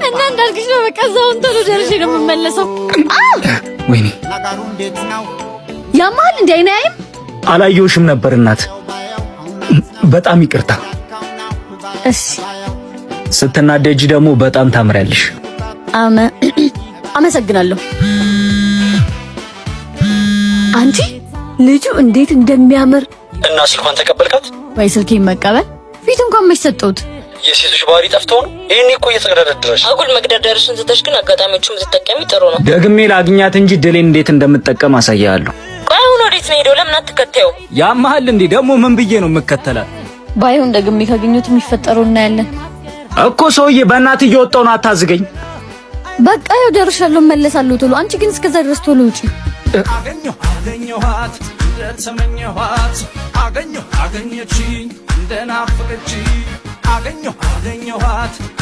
እና እንዳልክሽ ነው በቃ እዛውን ቶሎ ደርሼ ነው የምመለሰው። ወይኔ ያማል እንዴ አይናይም አላየሁሽም ነበር እናት በጣም ይቅርታ እሺ ስትናደጂ ደግሞ በጣም ታምሪያለሽ አመሰግናለሁ አንቺ ልጁ እንዴት እንደሚያምር እና ስልኳን ተቀበልካት ወይ ስልኬን መቀበል ፊት እንኳን መሽጠውት የሴቶች ባህሪ ጠፍተው ነው ይሄኔ እኮ እየተገደደረሽ አጉል መግደርደርሽን ዝተሽ ግን አጋጣሚዎቹን ብትጠቀሚ ጥሩ ነው ደግሜ ላግኛት እንጂ ድሌን እንዴት እንደምትጠቀም አሳያለሁ ቆይ አሁን ወዴት ነው ሄደው ለምን አትከተዩ ያማል እንዴ ደግሞ ምን ብዬ ነው የምከተላት ባይሆን ደግሜ ካገኘሁት የሚፈጠረው እናያለን እኮ ሰውዬ በእናትህ እየወጣሁ ነው አታዝገኝ በቃ ያው ደርሻለሁ መለሳለሁ ቶሎ አንቺ ግን እስከዛ ድረስ ቶሎ ውጪ አገኘኋት እንደተመኘኋት አገኘችኝ እንደናፈቀችኝ አገኘኋት